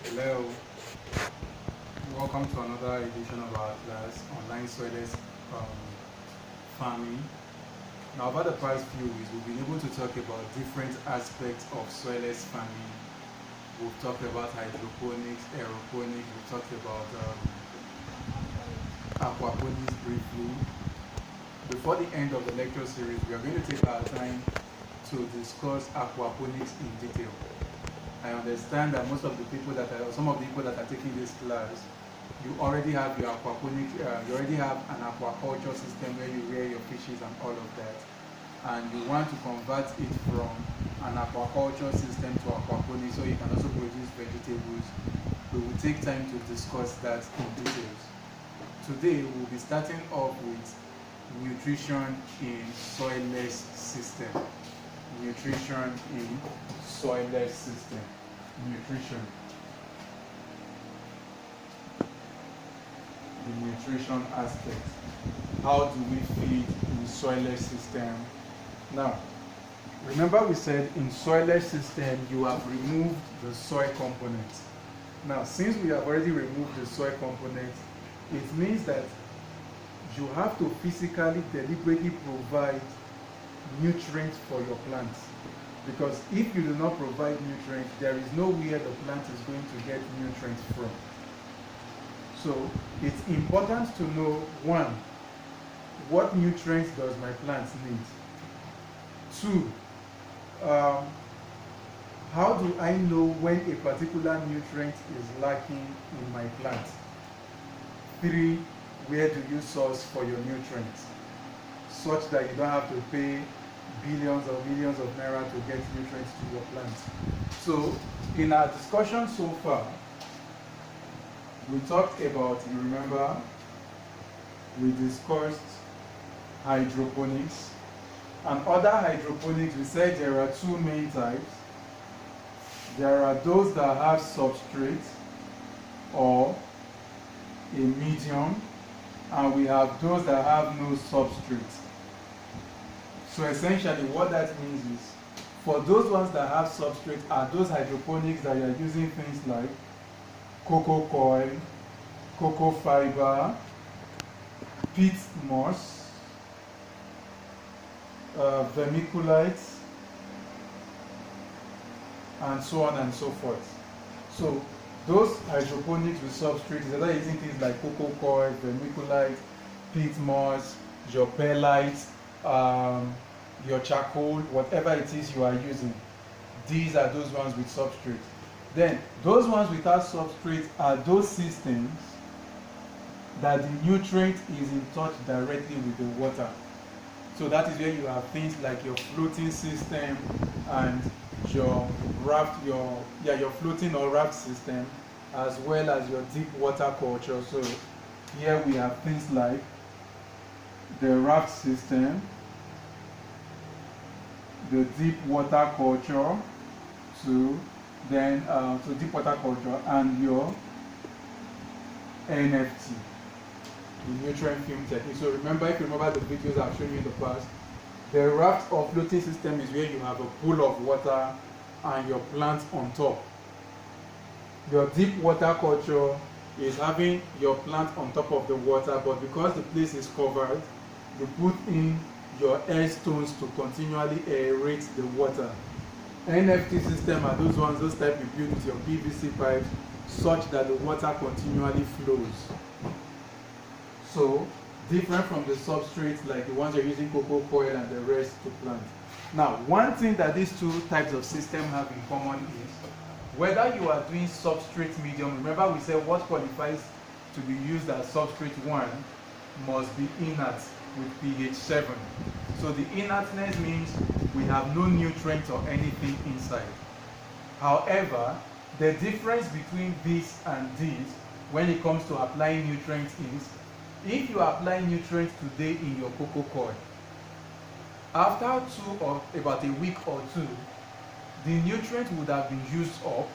Hello, welcome to another edition of our class, Online Soilless Farming. Now, over the past few weeks, we've been able to talk about different aspects of soilless farming. We've talked about hydroponics, aeroponics, we've talked about aquaponics briefly. Before the end of the lecture series, we are going to take our time to discuss aquaponics in detail. I understand that most of the people that are, some of the people that are taking this class, you already have your aquaponic, you already have an aquaculture system where you rear your fishes and all of that, and you want to convert it from an aquaculture system to aquaponics so you can also produce vegetables. We will take time to discuss that in details. Today we will be starting off with nutrition in soilless system. Nutrition in soilless system. Nutrition. The nutrition aspect. How do we feed in soilless system? Now, remember we said in soilless system you have removed the soil component. Now, since we have already removed the soil component, it means that you have to physically, deliberately provide nutrients for your plants, because if you do not provide nutrients, there is nowhere the plant is going to get nutrients from. So it's important to know, one, what nutrients does my plant need? Two, how do I know when a particular nutrient is lacking in my plant? Three, where do you source for your nutrients, such that you don't have to pay billions or millions of naira to get nutrients to your plants. So in our discussion so far, we talked about, you remember, we discussed hydroponics. And other hydroponics, we said there are two main types. There are those that have substrate or a medium, and we have those that have no substrate. So essentially what that means is, for those ones that have substrate are those hydroponics that you are using things like cocoa coir, cocoa fiber, peat moss, vermiculite, and so on and so forth. So those hydroponics with substrate is either using things like cocoa coir, vermiculite, peat moss, your perlite, your charcoal, whatever it is you are using. These are those ones with substrate. Then those ones without substrate are those systems that the nutrient is in touch directly with the water. So that is where you have things like your floating system and your raft, your floating or raft system, as well as your deep water culture. So here we have things like the raft system, the deep water culture, deep water culture, and your NFT, the nutrient film technique. So remember, if you remember the videos I've shown you in the past, the raft or floating system is where you have a pool of water and your plants on top. Your deep water culture is having your plant on top of the water, but because the place is covered, you put in your air stones to continually aerate the water. NFT system are those ones, those type you build with your PVC pipes, such that the water continually flows. So different from the substrates like the ones you're using cocoa coir and the rest to plant. Now, one thing that these two types of system have in common is whether you are doing substrate medium. Remember we said what qualifies to be used as substrate 1 must be inert with pH 7. So the inertness means we have no nutrients or anything inside. However, the difference between this and this when it comes to applying nutrients is, if you apply nutrients today in your cocoa coir, after about a week or two, the nutrient would have been used up.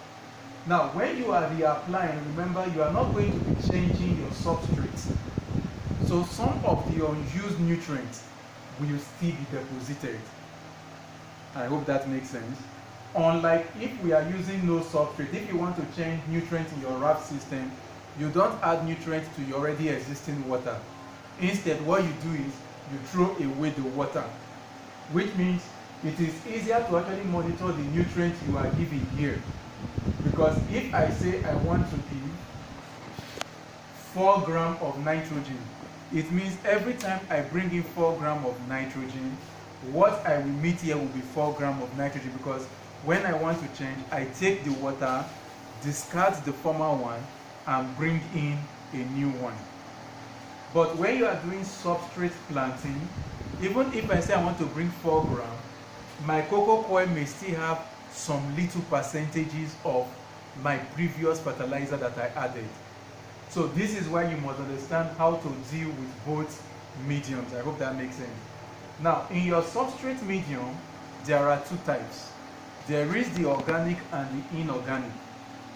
Now when you are reapplying, remember you are not going to be changing your substrates. So some of the unused nutrients will still be deposited. I hope that makes sense. Unlike if we are using no substrate, if you want to change nutrients in your raft system, you don't add nutrients to your already existing water. Instead, what you do is you throw away the water, which means it is easier to actually monitor the nutrients you are giving here. Because if I say I want to give 4 grams of nitrogen, it means every time I bring in 4 grams of nitrogen, what I will meet here will be 4 grams of nitrogen, because when I want to change, I take the water, discard the former one, and bring in a new one. But when you are doing substrate planting, even if I say I want to bring 4 grams, my cocoa coir may still have some little percentages of my previous fertilizer that I added. So this is why you must understand how to deal with both mediums. I hope that makes sense. Now, in your substrate medium, there are 2 types. There is the organic and the inorganic.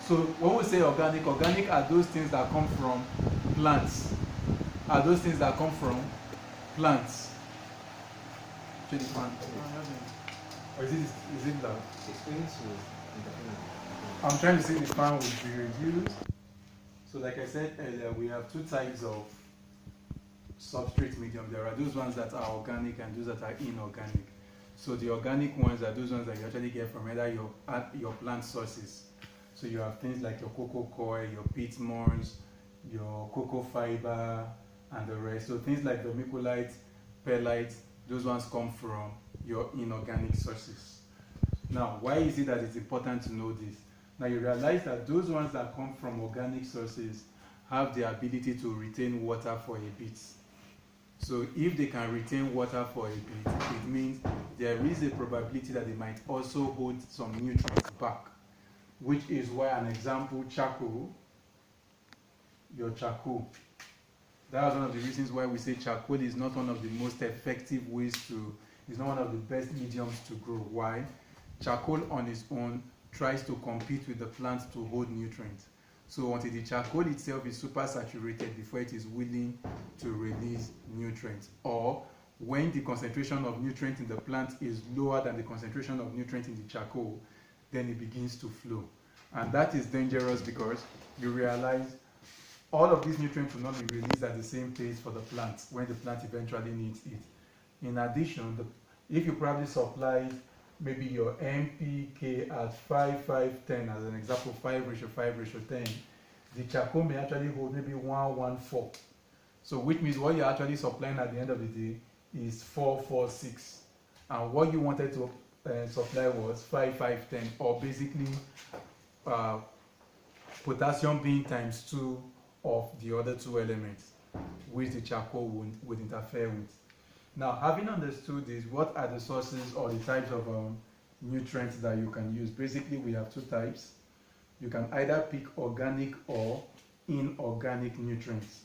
So when we say organic, organic are those things that come from plants. Or is it loud? I'm trying to say the fan will be reduced. So like I said earlier, we have 2 types of substrate medium. There are those ones that are organic and those that are inorganic. So the organic ones are those ones that you actually get from either your plant sources. So you have things like your cocoa coir, your peat moss, your cocoa fiber, and the rest. So things like vermiculite, perlite, those ones come from your inorganic sources. Now, why is it that it's important to know this? Now you realize that those ones that come from organic sources have the ability to retain water for a bit. So if they can retain water for a bit, it means there is a probability that they might also hold some nutrients back, which is why an example, charcoal, your charcoal. That was one of the reasons why we say charcoal is not one of the most effective ways to, it's not one of the best mediums to grow. Why? Charcoal on its own tries to compete with the plant to hold nutrients. So until the charcoal itself is super saturated before it is willing to release nutrients, or when the concentration of nutrient in the plant is lower than the concentration of nutrient in the charcoal, then it begins to flow. And that is dangerous because you realize all of these nutrients will not be released at the same pace for the plant when the plant eventually needs it. In addition, if you probably supply maybe your NPK at 5, 5, 10 as an example, 5:5:10, the charcoal may actually hold maybe 1:1:4. So which means what you're actually supplying at the end of the day is 4:4:6. And what you wanted to supply was 5, 5, 10, or basically potassium being times 2 of the other 2 elements, which the charcoal would interfere with. Now, having understood this, what are the sources or the types of nutrients that you can use? Basically, we have 2 types. You can either pick organic or inorganic nutrients.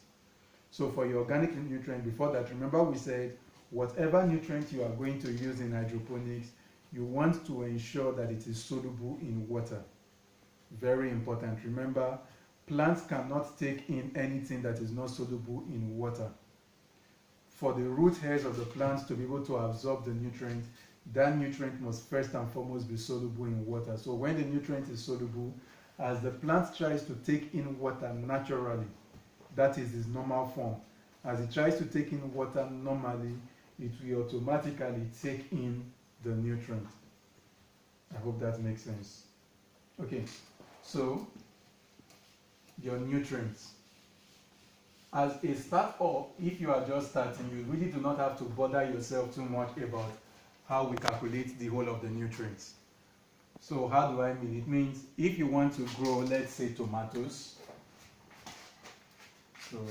So for your organic nutrient, before that, remember we said whatever nutrient you are going to use in hydroponics, you want to ensure that it is soluble in water. Very important. Remember, plants cannot take in anything that is not soluble in water. For the root hairs of the plants to be able to absorb the nutrient, that nutrient must first and foremost be soluble in water. So when the nutrient is soluble, as the plant tries to take in water naturally, that is its normal form. As it tries to take in water normally, it will automatically take in the nutrient. I hope that makes sense. Okay, so your nutrients. As a start-up, if you are just starting, you really do not have to bother yourself too much about how we calculate the whole of the nutrients. So how do I mean? It means if you want to grow, let's say tomatoes. So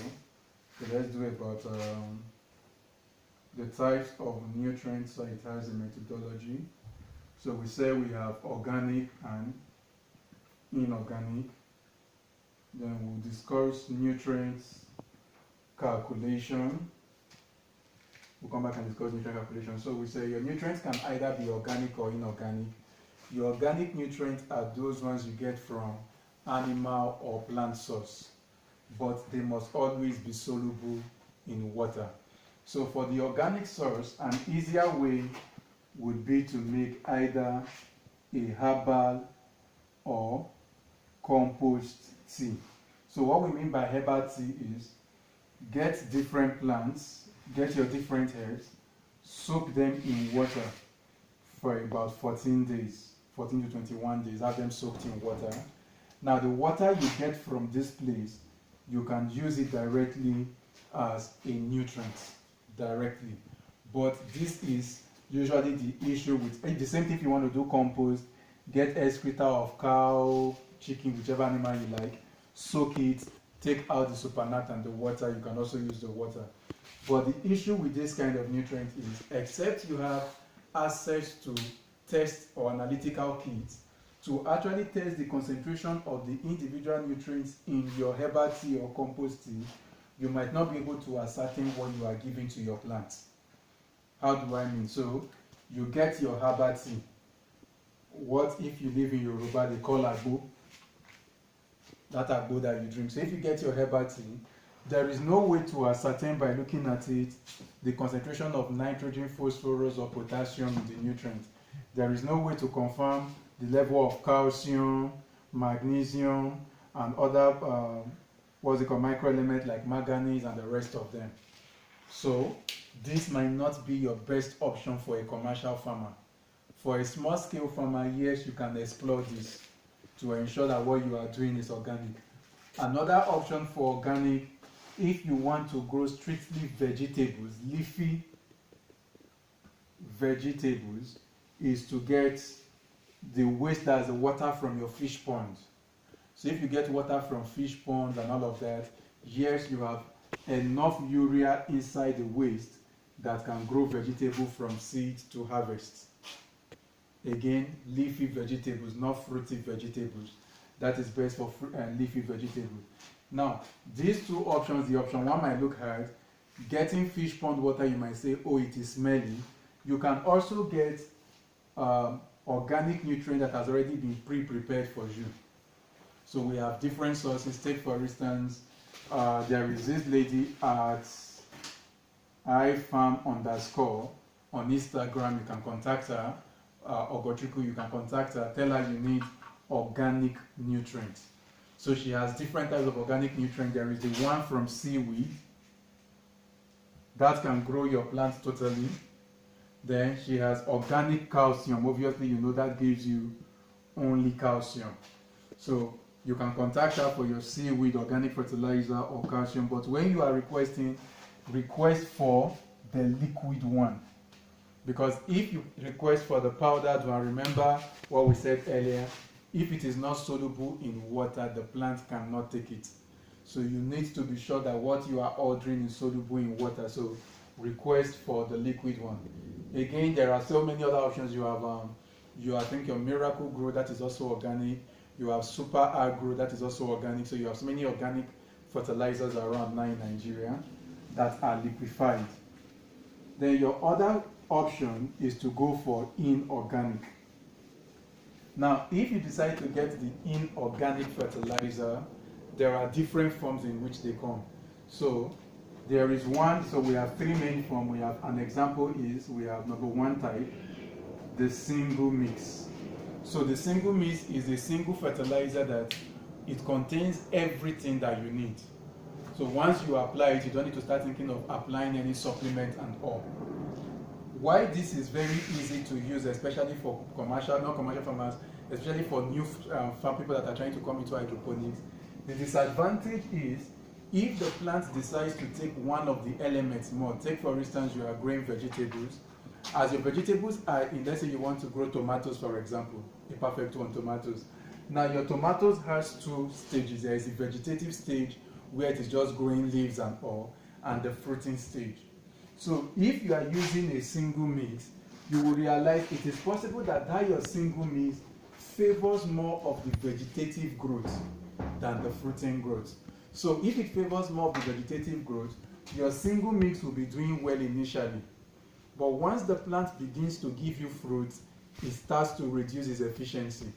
let's do about the types of nutrients, so it has a methodology. So we say we have organic and inorganic. Then we'll discuss nutrients calculation. We'll come back and discuss nutrient calculation. So we say your nutrients can either be organic or inorganic. Your organic nutrients are those ones you get from animal or plant source, but they must always be soluble in water. So for the organic source, an easier way would be to make either a herbal or compost tea. So what we mean by herbal tea is get different plants, get your different herbs, soak them in water for about 14 days, 14 to 21 days, have them soaked in water. Now the water you get from this place, you can use it directly as a nutrient, directly. But this is usually the issue with, the same thing if you want to do compost, get excreta of cow, chicken, whichever animal you like, soak it, take out the supernat and the water, you can also use the water. But the issue with this kind of nutrient is, except you have access to test or analytical kits to actually test the concentration of the individual nutrients in your herbal tea or compost tea, you might not be able to ascertain what you are giving to your plants. How do I mean? So you get your herbal tea. What if you live in Yoruba, they call agbo, that agbo that you drink. So if you get your herbal tea, there is no way to ascertain by looking at it the concentration of nitrogen, phosphorus, or potassium in the nutrient. There is no way to confirm the level of calcium, magnesium, and other microelements like manganese and the rest of them. So this might not be your best option for a commercial farmer. For a small scale farmer, yes, you can explore this to ensure that what you are doing is organic. Another option for organic, if you want to grow strictly vegetables, leafy vegetables, is to get the waste, that's the water from your fish ponds. So if you get water from fish ponds and all of that, yes, you have enough urea inside the waste that can grow vegetable from seed to harvest. Again, leafy vegetables, not fruity vegetables. That is best for leafy vegetables. Now, these two options, the option one might look hard. Getting fish pond water, you might say, oh, it is smelly. You can also get organic nutrient that has already been pre-prepared for you. So we have different sources. Take for instance, there is this lady at ifarm_ on Instagram. You can contact her. Ogochukwu, you can contact her. Tell her you need organic nutrients. So she has different types of organic nutrients. There is the one from seaweed that can grow your plants totally. Then she has organic calcium. Obviously, you know that gives you only calcium. So you can contact her for your seaweed, organic fertilizer, or calcium. But when you are requesting, request for the liquid one. Because if you request for the powdered one, remember what we said earlier, if it is not soluble in water, the plant cannot take it. So you need to be sure that what you are ordering is soluble in water. So request for the liquid one. Again, there are so many other options. You have I think your Miracle Grow, that is also organic. You have Super Agro, that is also organic. So you have so many organic fertilizers around now in Nigeria that are liquefied. Then your other option is to go for inorganic. Now, if you decide to get the inorganic fertilizer, there are different forms in which they come. So there is one, so we have three main forms. We have an example is, we have number one type, the single mix. So the single mix is a single fertilizer that it contains everything that you need. So once you apply it, you don't need to start thinking of applying any supplement and all. Why this is very easy to use, especially for commercial, non-commercial farmers, especially for new farm people that are trying to come into hydroponics, the disadvantage is if the plant decides to take one of the elements more. Take for instance, you are growing vegetables. As your vegetables are in, let's say you want to grow tomatoes, for example, a perfect one, tomatoes. Now your tomatoes has two stages. There is a vegetative stage where it is just growing leaves and all, and the fruiting stage. So if you are using a single mix, you will realize it is possible that your single mix favors more of the vegetative growth than the fruiting growth. So if it favors more of the vegetative growth, your single mix will be doing well initially. But once the plant begins to give you fruit, it starts to reduce its efficiency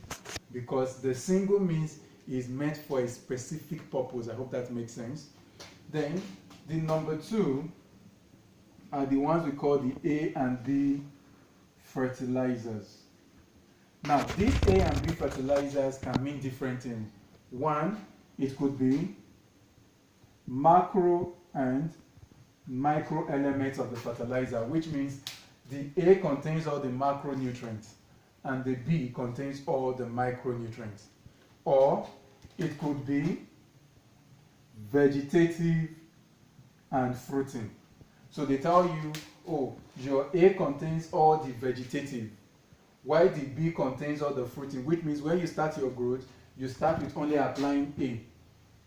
because the single mix is meant for a specific purpose. I hope that makes sense. Then the number two are the ones we call the A and B fertilizers. Now, these A and B fertilizers can mean different things. One, it could be macro and micro elements of the fertilizer, which means the A contains all the macronutrients and the B contains all the micronutrients. Or it could be vegetative and fruiting. So they tell you, oh, your A contains all the vegetative, while the B contains all the fruiting, which means when you start your growth, you start with only applying A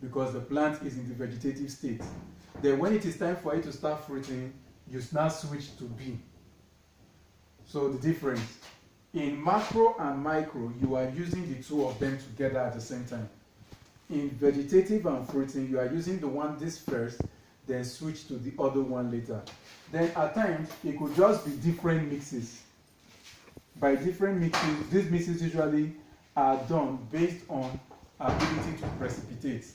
because the plant is in the vegetative state. Then when it is time for it to start fruiting, you now switch to B. So the difference, in macro and micro, you are using the two of them together at the same time. In vegetative and fruiting, you are using the one this first, then switch to the other one later. Then at times, it could just be different mixes. By different mixes, these mixes usually are done based on ability to precipitate,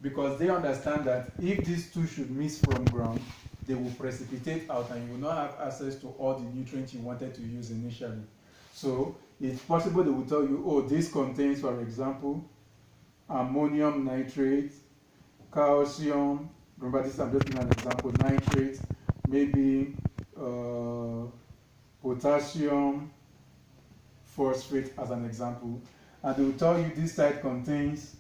because they understand that if these two should mix from ground, they will precipitate out and you will not have access to all the nutrients you wanted to use initially. So it's possible they will tell you, oh, this contains, for example, ammonium nitrate, calcium, remember this, I'm just giving an example, nitrate, maybe potassium, phosphate as an example, and they will tell you this site contains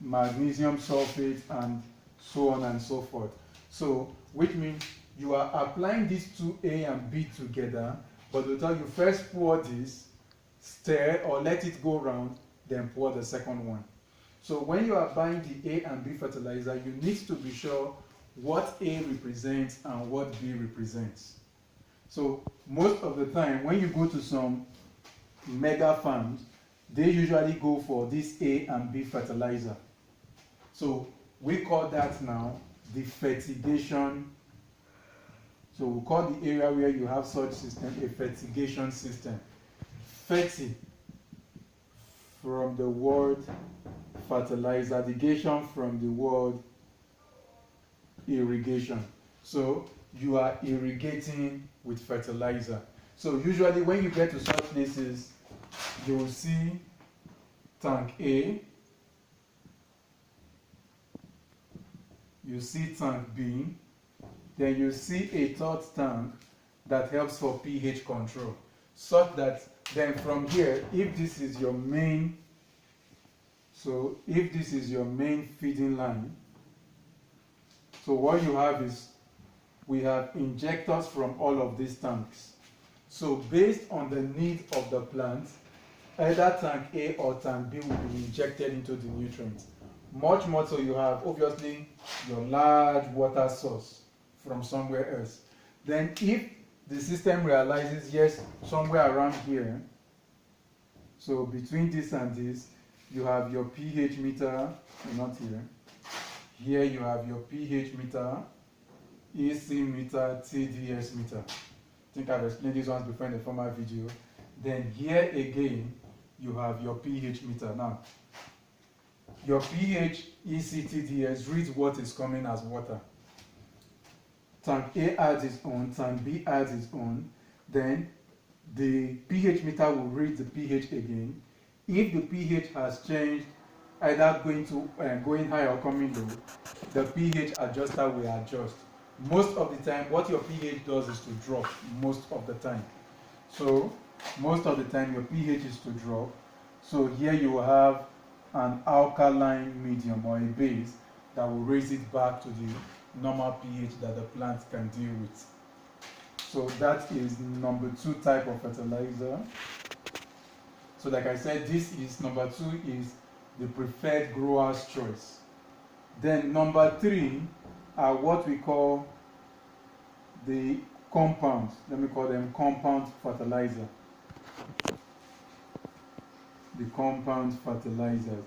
magnesium sulfate and so on and so forth. So, which means you are applying these two A and B together, but they'll tell you first pour this, stir or let it go round, then pour the second one. So when you are buying the A and B fertilizer, you need to be sure what A represents and what B represents. So most of the time, when you go to some mega farms, they usually go for this A and B fertilizer. So we call that now the fertigation. So we call the area where you have such system a fertigation system. Ferti from the word fertilizer, irrigation from the word irrigation. So you are irrigating with fertilizer. So usually when you get to such places, you will see tank A, you see tank B, then you see a third tank that helps for pH control, such that then from here, if this is your main, so if this is your main feeding line, so what you have is, we have injectors from all of these tanks. So based on the need of the plant, either tank A or tank B will be injected into the nutrients. Much more so you have, obviously, your large water source from somewhere else. Then if the system realizes, yes, somewhere around here, so between this and this, you have your pH meter, not here. Here you have your pH meter, EC meter, TDS meter. I think I've explained these ones before in the former video. Then here again, you have your pH meter. Now, your pH, EC, TDS reads what is coming as water. Tank A adds its own, tank B adds its own. Then the pH meter will read the pH again. If the pH has changed, either going high or coming low, the pH adjuster will adjust. Most of the time, what your pH does is to drop most of the time. So most of the time your pH is to drop. So here you will have an alkaline medium or a base that will raise it back to the normal pH that the plant can deal with. So that is number 2 type of fertilizer. So like I said, this is number 2 is the preferred grower's choice. Then number 3 are what we call the compounds. Let me call them compound fertilizer. The compound fertilizers.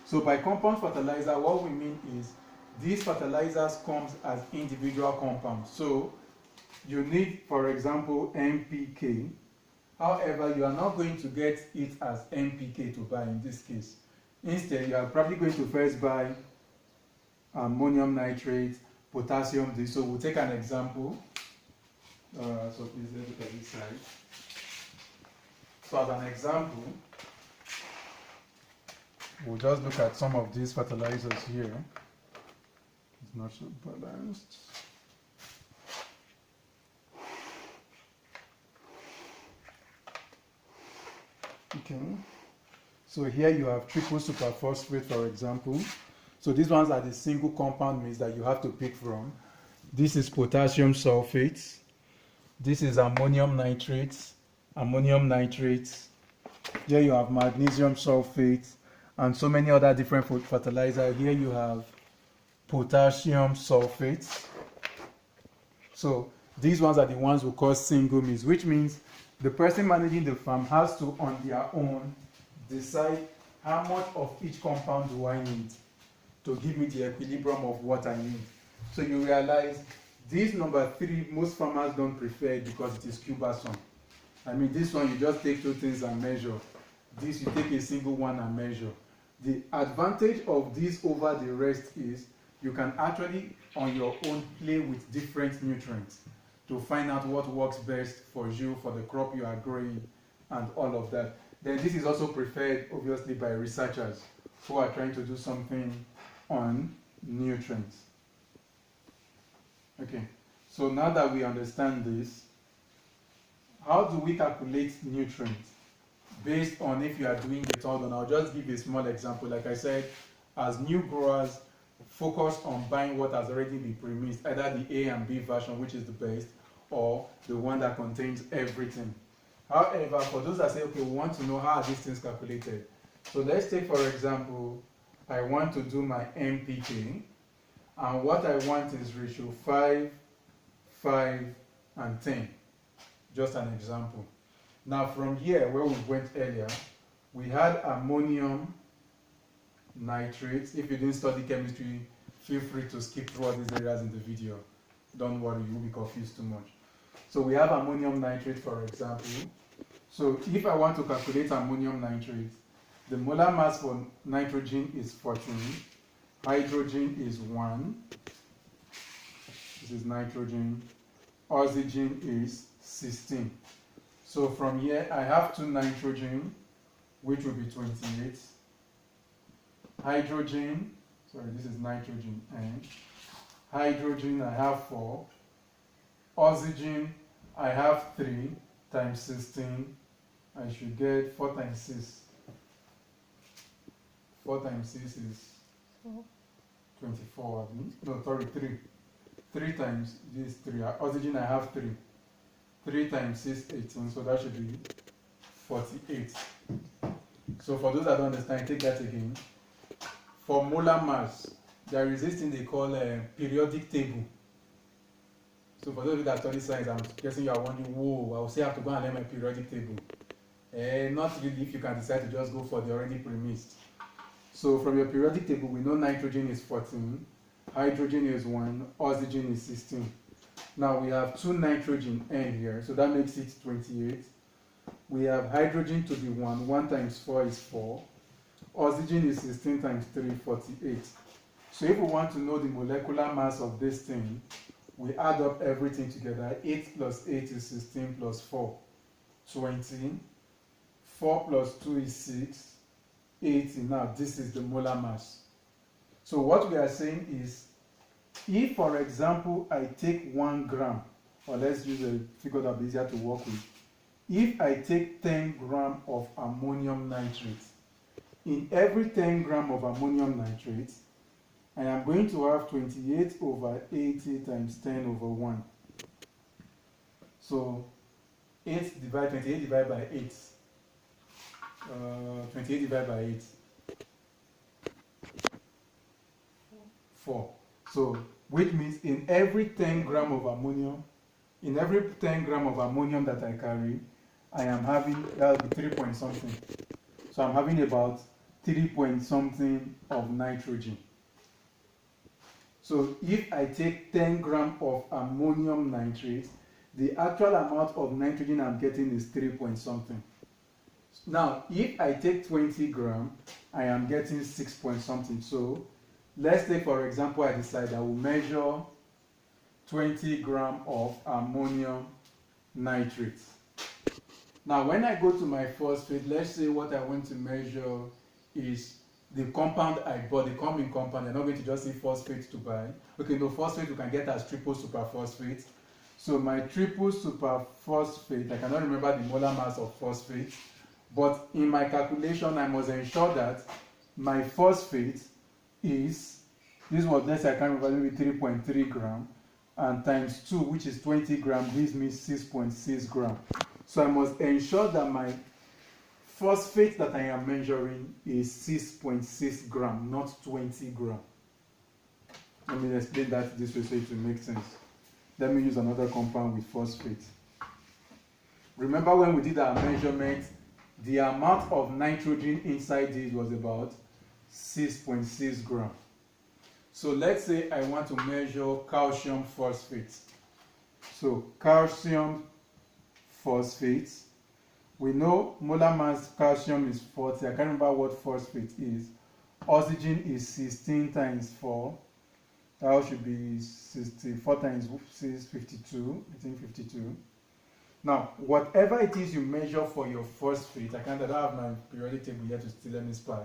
So by compound fertilizer, what we mean is these fertilizers come as individual compounds. So you need, for example, NPK. However, you are not going to get it as NPK to buy in this case. Instead, you are probably going to first buy ammonium nitrate, potassium. So we'll take an example. So please let's look at this side. So as an example, we'll just look at some of these fertilizers here. It's not so balanced. Okay. So here you have triple superphosphate, for example. So these ones are the single compound mix that you have to pick from. This is potassium sulfate. This is ammonium nitrates, ammonium nitrates. Here you have magnesium sulfate and so many other different fertilizers. Here you have potassium sulfate. So these ones are the ones we call single mix, which means the person managing the farm has to, on their own, decide how much of each compound do I need to give me the equilibrium of what I need. So you realize this number 3, most farmers don't prefer it because it is cumbersome. I mean, this one you just take 2 things and measure. This you take a single one and measure. The advantage of this over the rest is you can actually on your own play with different nutrients to find out what works best for you, for the crop you are growing, and all of that. Then this is also preferred obviously by researchers who are trying to do something on nutrients. Okay, so now that we understand this, how do we calculate nutrients? Based on if you are doing the third one, I'll just give a small example. Like I said, as new growers, focus on buying what has already been pre-mixed, either the A and B version, which is the best, or the one that contains everything. However, for those that say, okay, we want to know how are these things calculated. So let's take, for example, I want to do my NPK, and what I want is ratio 5, 5, and 10. Just an example. Now from here, where we went earlier, we had ammonium nitrates. If you didn't study chemistry, feel free to skip through all these areas in the video. Don't worry, you will be confused too much. So we have ammonium nitrate, for example. So if I want to calculate ammonium nitrate, the molar mass for nitrogen is 14, hydrogen is 1, this is nitrogen, oxygen is 16. So from here, I have 2 nitrogen, which will be 28. Hydrogen, sorry, this is nitrogen N. Hydrogen, I have 4. Oxygen, I have 3 times 16. I should get 4 times 6. 4 times 6 is 24, no, sorry, 3. 3 times this 3. Oxygen, I have 3. 3 times 6, 18, so that should be 48. So for those that don't understand, take that again. For molar mass, there is this thing they call a periodic table. So for those of you that study science, I'm guessing you are wondering, whoa, I will say I have to go and learn my periodic table. Not really if you can decide to just go for the already pre-mixed. So from your periodic table, we know nitrogen is 14, hydrogen is 1, oxygen is 16. Now we have 2 nitrogen N here, so that makes it 28. We have hydrogen to be 1. 1 times 4 is 4. Oxygen is 16 times 3, 48. So if we want to know the molecular mass of this thing, we add up everything together. 8 plus 8 is 16 plus 4, 20. 4 plus 2 is 6, 80. Now this is the molar mass. So what we are saying is, if, for example, I take 1 gram, or let's use a figure that is easier to work with. If I take 10 grams of ammonium nitrate, in every 10 grams of ammonium nitrate, I am going to have 28 over 80 times 10 over 1. So 28 divided by 8. 28 divided by 8. 4. So, which means in every 10 gram of ammonium, in every 10 gram of ammonium that I carry, I am having, that will be 3 point something. So I'm having about 3 point something of nitrogen. So if I take 10 gram of ammonium nitrate, the actual amount of nitrogen I'm getting is 3 point something. Now, if I take 20 gram, I am getting 6 point something. So let's take, for example, I decide I will measure 20 gram of ammonium nitrate. Now, when I go to my phosphate, let's say what I want to measure is the compound I bought, the common compound. I'm not going to just say phosphate to buy. Okay, no, phosphate you can get as triple superphosphate. So my triple superphosphate, I cannot remember the molar mass of phosphate, but in my calculation, I must ensure that my phosphate is, this was, let's say I can remember, maybe 3.3 gram, and times 2, which is 20 gram, gives me 6.6 gram. So I must ensure that my phosphate that I am measuring is 6.6 gram, not 20 gram. Let me explain that this way so it will make sense. Let me use another compound with phosphate. Remember when we did our measurement, the amount of nitrogen inside this was about 6.6 gram. So let's say I want to measure calcium phosphate. So calcium phosphate, we know molar mass calcium is 40. I can't remember what phosphate is. Oxygen is 16 times 4. That should be 64 times 6, 52. I think 52. Now, whatever it is you measure for your phosphate, I don't have my periodic table here to still let me spy.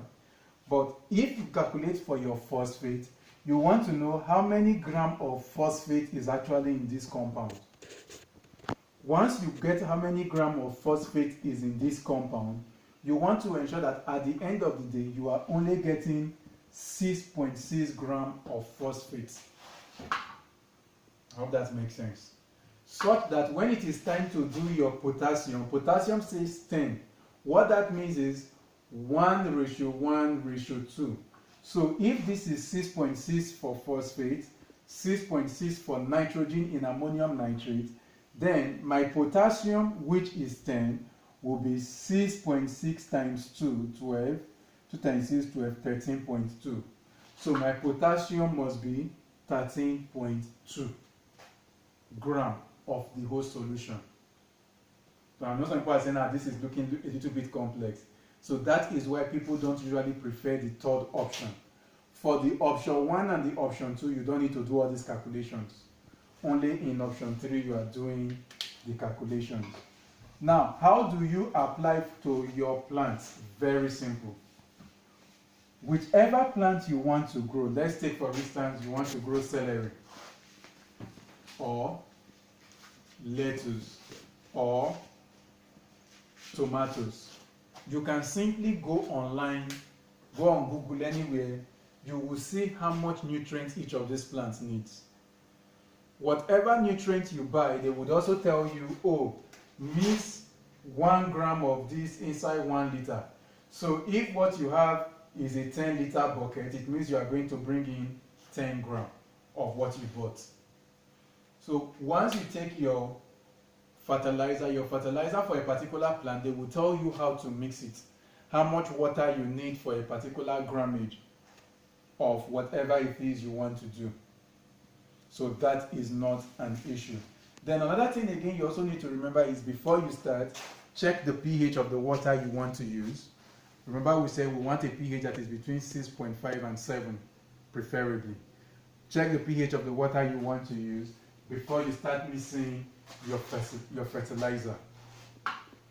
But if you calculate for your phosphate, you want to know how many grams of phosphate is actually in this compound. Once you get how many grams of phosphate is in this compound, you want to ensure that at the end of the day, you are only getting 6.6 grams of phosphate. I hope that makes sense. Such that when it is time to do your potassium, potassium says 10. What that means is 1:1:2. So if this is 6.6 for phosphate, 6.6 for nitrogen in ammonium nitrate, then my potassium, which is 10, will be 6.6 times 2, 12. 2 times 6, 12, 13.2. So my potassium must be 13.2 gram of the whole solution. So I know some people are saying that this is looking a little bit complex. So that is why people don't usually prefer the third option. For the option 1 and the option 2, you don't need to do all these calculations. Only in option 3 you are doing the calculations. Now, how do you apply to your plants? Very simple. Whichever plant you want to grow, let's take for instance, you want to grow celery, or lettuce, or tomatoes. You can simply go online, go on Google anywhere, you will see how much nutrients each of these plants needs. Whatever nutrient you buy, they would also tell you, oh, mix 1 gram of this inside 1 liter. So if what you have is a 10-liter bucket, it means you are going to bring in 10 grams of what you bought. So once you take your fertilizer for a particular plant, they will tell you how to mix it, how much water you need for a particular grammage of whatever it is you want to do. So that is not an issue. Then another thing again you also need to remember is before you start, check the pH of the water you want to use. Remember we said we want a pH that is between 6.5 and 7, preferably. Check the pH of the water you want to use before you start mixing your fertilizer.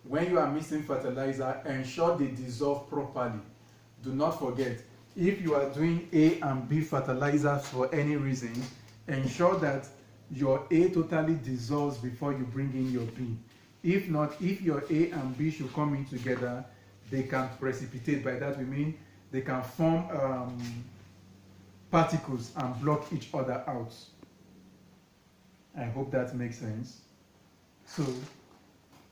When you are mixing fertilizer, ensure they dissolve properly. Do not forget, if you are doing A and B fertilizers for any reason, ensure that your A totally dissolves before you bring in your B. If not, if your A and B should come in together, they can precipitate. By that we mean they can form particles and block each other out. I hope that makes sense. So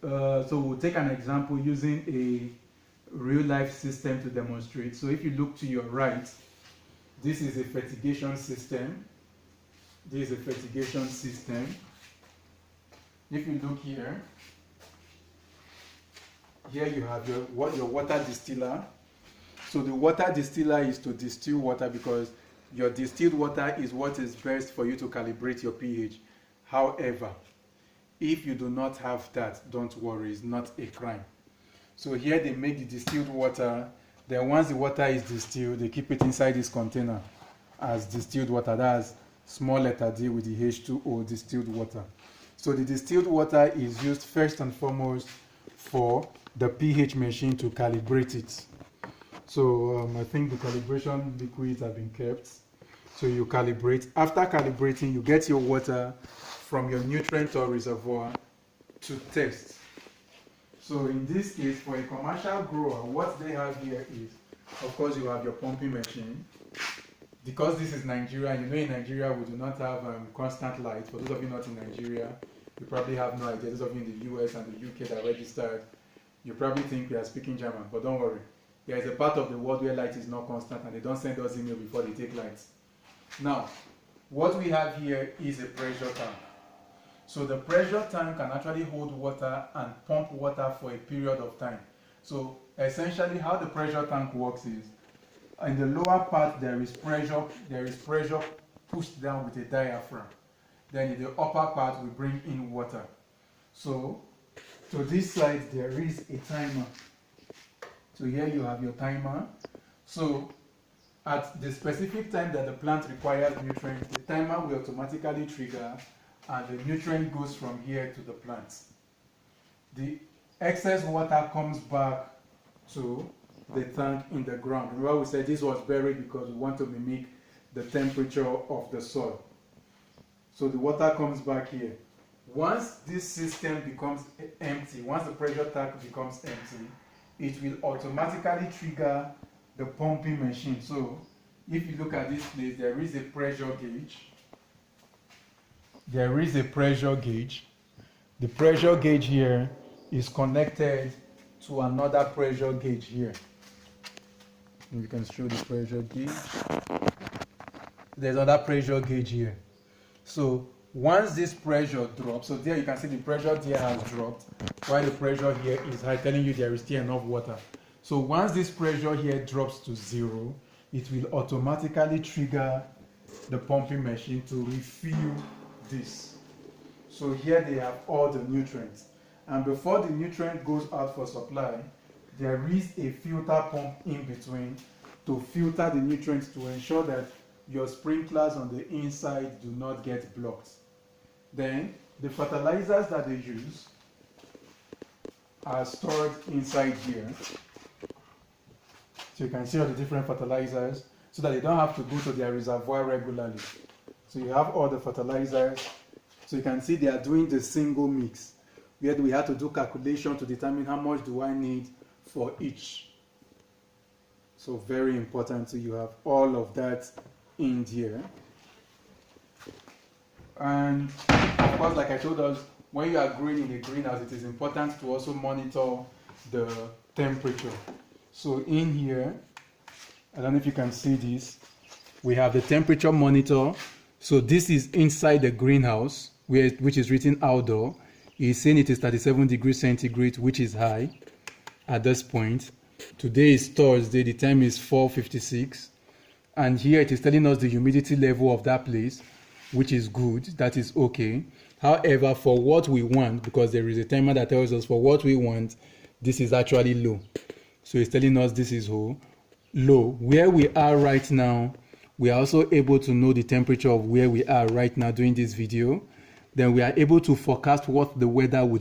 we'll take an example using a real-life system to demonstrate. So if you look to your right, this is a fertigation system. This is a fertigation system. If you look here, here you have your water distiller. So the water distiller is to distill water because your distilled water is what is best for you to calibrate your pH. However, if you do not have that, don't worry, it's not a crime. So here they make the distilled water. Then once the water is distilled, they keep it inside this container as distilled water. That's small letter D with the H2O, distilled water. So the distilled water is used first and foremost for the pH machine to calibrate it. So I think the calibration liquids have been kept. So you calibrate. After calibrating, you get your water from your nutrient or reservoir to test. So in this case, for a commercial grower, what they have here is, of course, you have your pumping machine. Because this is Nigeria, you know in Nigeria we do not have constant light. For those of you not in Nigeria, you probably have no idea. Those of you in the US and the UK that are registered, you probably think we are speaking German, but don't worry. There is a part of the world where light is not constant and they don't send us email before they take light. Now, what we have here is a pressure tank. So the pressure tank can actually hold water and pump water for a period of time. So essentially how the pressure tank works is, in the lower part there is pressure pushed down with a diaphragm. Then in the upper part we bring in water. So to this side there is a timer. So here you have your timer. So at the specific time that the plant requires nutrients, the timer will automatically trigger and the nutrient goes from here to the plant. The excess water comes back to the tank in the ground. Remember we said this was buried because we want to mimic the temperature of the soil. So the water comes back here. Once this system becomes empty, once the pressure tank becomes empty, it will automatically trigger the pumping machine. So if you look at this place, there is a pressure gauge. There is a pressure gauge. The pressure gauge here is connected to another pressure gauge here. And you can show the pressure gauge. There's another pressure gauge here. So once this pressure drops, so there you can see the pressure there has dropped, while the pressure here is high, telling you there is still enough water. So once this pressure here drops to 0, it will automatically trigger the pumping machine to refill this. So here they have all the nutrients. And before the nutrient goes out for supply, there is a filter pump in between to filter the nutrients to ensure that your sprinklers on the inside do not get blocked. Then the fertilizers that they use are stored inside here. So you can see all the different fertilizers so that they don't have to go to their reservoir regularly. So you have all the fertilizers. So you can see they are doing the single mix, where we had to do calculation to determine how much do I need for each. So very important. So you have all of that in here. And of course, like I told us, when you are growing in a greenhouse, it is important to also monitor the temperature. So in here, I don't know if you can see this, we have the temperature monitor. So this is inside the greenhouse, which is written outdoor. It's saying it is 37 degrees centigrade, which is high at this point. Today is Thursday, the time is 4:56. And here it is telling us the humidity level of that place, which is good, that is okay. However, for what we want, because there is a timer that tells us for what we want, this is actually low. So it's telling us this is low. Where we are right now, we are also able to know the temperature of where we are right now doing this video. Then we are able to forecast what the weather would